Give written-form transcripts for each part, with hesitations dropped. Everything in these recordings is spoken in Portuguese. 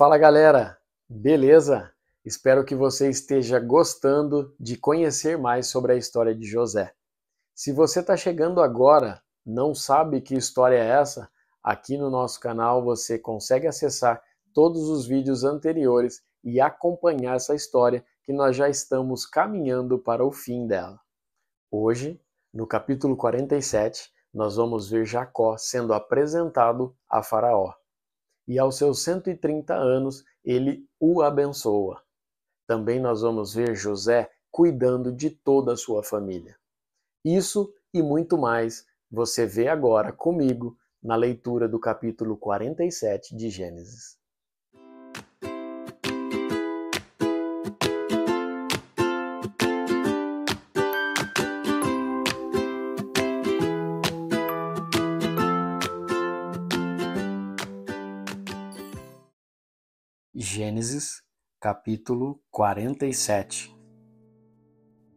Fala galera, beleza? Espero que você esteja gostando de conhecer mais sobre a história de José. Se você está chegando agora, não sabe que história é essa, aqui no nosso canal você consegue acessar todos os vídeos anteriores e acompanhar essa história que nós já estamos caminhando para o fim dela. Hoje, no capítulo 47, nós vamos ver Jacó sendo apresentado a Faraó. E aos seus 130 anos, ele o abençoa. Também nós vamos ver José cuidando de toda a sua família. Isso e muito mais você vê agora comigo na leitura do capítulo 47 de Gênesis. Gênesis, capítulo 47.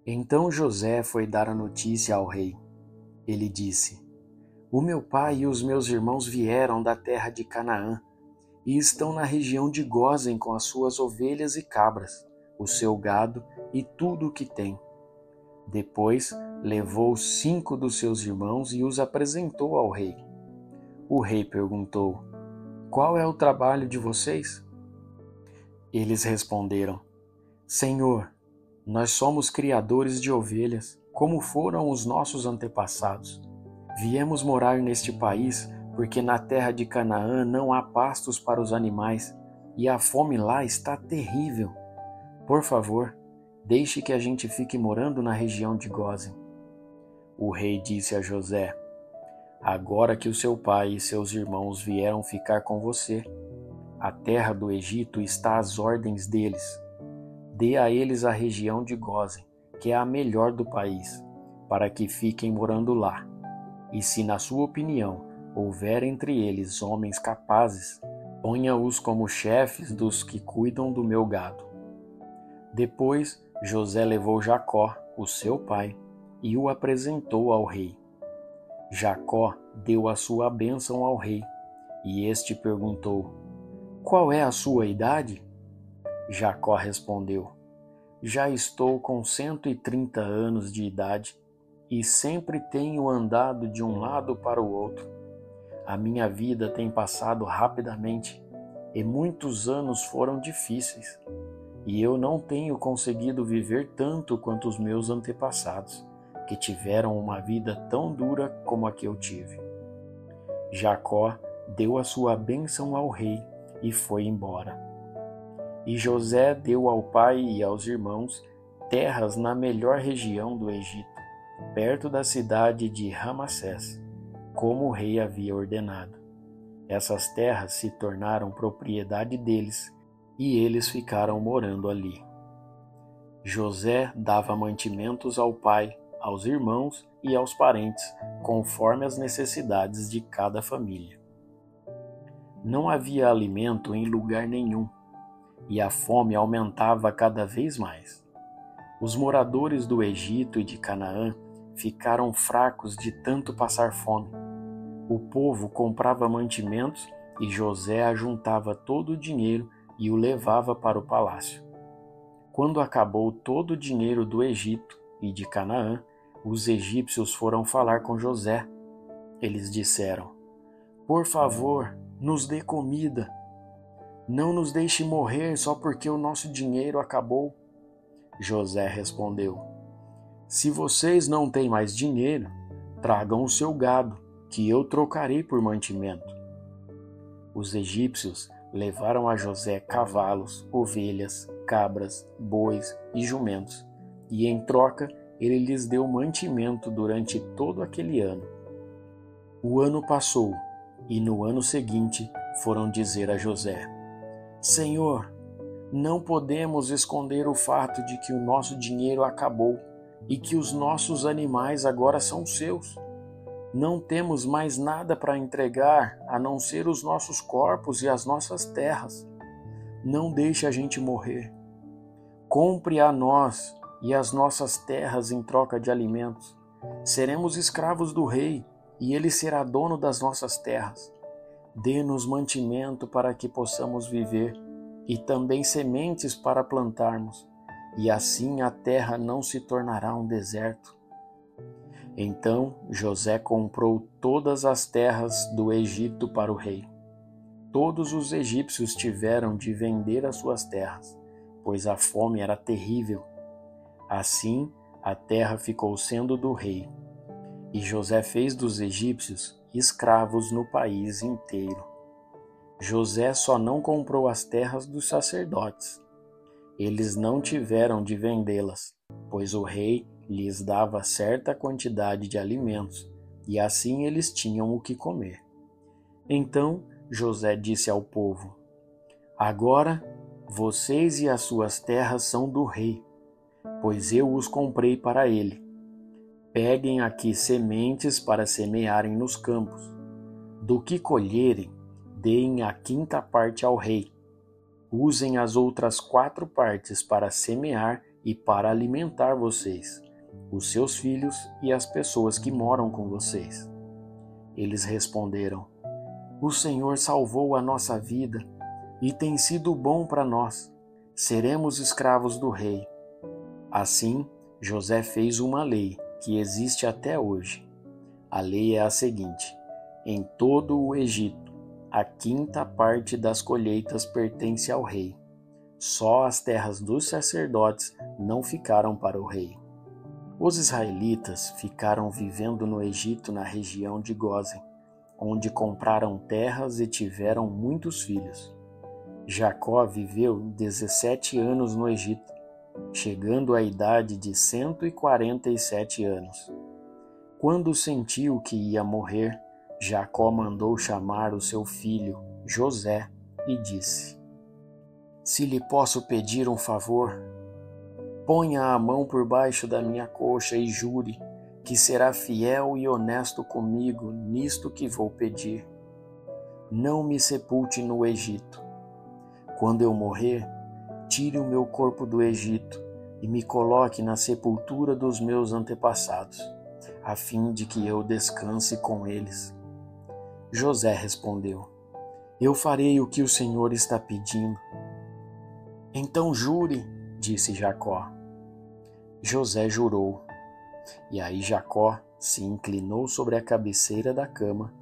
Então José foi dar a notícia ao rei. Ele disse: O meu pai e os meus irmãos vieram da terra de Canaã e estão na região de Gósen com as suas ovelhas e cabras, o seu gado e tudo o que tem. Depois levou 5 dos seus irmãos e os apresentou ao rei. O rei perguntou: Qual é o trabalho de vocês? Eles responderam: Senhor, nós somos criadores de ovelhas, como foram os nossos antepassados. Viemos morar neste país porque na terra de Canaã não há pastos para os animais e a fome lá está terrível. Por favor, deixe que a gente fique morando na região de Gósen. O rei disse a José: Agora que o seu pai e seus irmãos vieram ficar com você, a terra do Egito está às ordens deles. Dê a eles a região de Gósen, que é a melhor do país, para que fiquem morando lá. E se, na sua opinião, houver entre eles homens capazes, ponha-os como chefes dos que cuidam do meu gado. Depois, José levou Jacó, o seu pai, e o apresentou ao rei. Jacó deu a sua bênção ao rei, e este perguntou: Qual é a sua idade? Jacó respondeu: Já estou com 130 anos de idade e sempre tenho andado de um lado para o outro. A minha vida tem passado rapidamente e muitos anos foram difíceis, e eu não tenho conseguido viver tanto quanto os meus antepassados, que tiveram uma vida tão dura como a que eu tive. Jacó deu a sua bênção ao rei e foi embora. E José deu ao pai e aos irmãos terras na melhor região do Egito, perto da cidade de Ramassés, como o rei havia ordenado. Essas terras se tornaram propriedade deles, e eles ficaram morando ali. José dava mantimentos ao pai, aos irmãos e aos parentes, conforme as necessidades de cada família. Não havia alimento em lugar nenhum, e a fome aumentava cada vez mais. Os moradores do Egito e de Canaã ficaram fracos de tanto passar fome. O povo comprava mantimentos e José ajuntava todo o dinheiro e o levava para o palácio. Quando acabou todo o dinheiro do Egito e de Canaã, os egípcios foram falar com José. Eles disseram: Por favor, nos dê comida. Não nos deixe morrer só porque o nosso dinheiro acabou. José respondeu: Se vocês não têm mais dinheiro, tragam o seu gado, que eu trocarei por mantimento. Os egípcios levaram a José cavalos, ovelhas, cabras, bois e jumentos, e em troca ele lhes deu mantimento durante todo aquele ano. O ano passou, e no ano seguinte foram dizer a José: Senhor, não podemos esconder o fato de que o nosso dinheiro acabou e que os nossos animais agora são seus. Não temos mais nada para entregar a não ser os nossos corpos e as nossas terras. Não deixe a gente morrer. Compre a nós e as nossas terras em troca de alimentos. Seremos escravos do rei e ele será dono das nossas terras. Dê-nos mantimento para que possamos viver e também sementes para plantarmos, e assim a terra não se tornará um deserto. Então José comprou todas as terras do Egito para o rei. Todos os egípcios tiveram de vender as suas terras, pois a fome era terrível. Assim, a terra ficou sendo do rei. E José fez dos egípcios escravos no país inteiro. José só não comprou as terras dos sacerdotes. Eles não tiveram de vendê-las, pois o rei lhes dava certa quantidade de alimentos, e assim eles tinham o que comer. Então José disse ao povo: Agora vocês e as suas terras são do rei, pois eu os comprei para ele. Peguem aqui sementes para semearem nos campos. Do que colherem, deem a 5ª parte ao rei. Usem as outras 4 partes para semear e para alimentar vocês, os seus filhos e as pessoas que moram com vocês. Eles responderam: O Senhor salvou a nossa vida e tem sido bom para nós. Seremos escravos do rei. Assim, José fez uma lei que existe até hoje. A lei é a seguinte: em todo o Egito, a 5ª parte das colheitas pertence ao rei. Só as terras dos sacerdotes não ficaram para o rei. Os israelitas ficaram vivendo no Egito na região de Gósen, onde compraram terras e tiveram muitos filhos. Jacó viveu 17 anos no Egito, chegando à idade de 147 anos. Quando sentiu que ia morrer, Jacó mandou chamar o seu filho, José, e disse: Se lhe posso pedir um favor, ponha a mão por baixo da minha coxa e jure que será fiel e honesto comigo nisto que vou pedir. Não me sepulte no Egito. Quando eu morrer, tire o meu corpo do Egito e me coloque na sepultura dos meus antepassados, a fim de que eu descanse com eles. José respondeu: Eu farei o que o Senhor está pedindo. Então jure, disse Jacó. José jurou. E aí Jacó se inclinou sobre a cabeceira da cama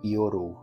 e orou: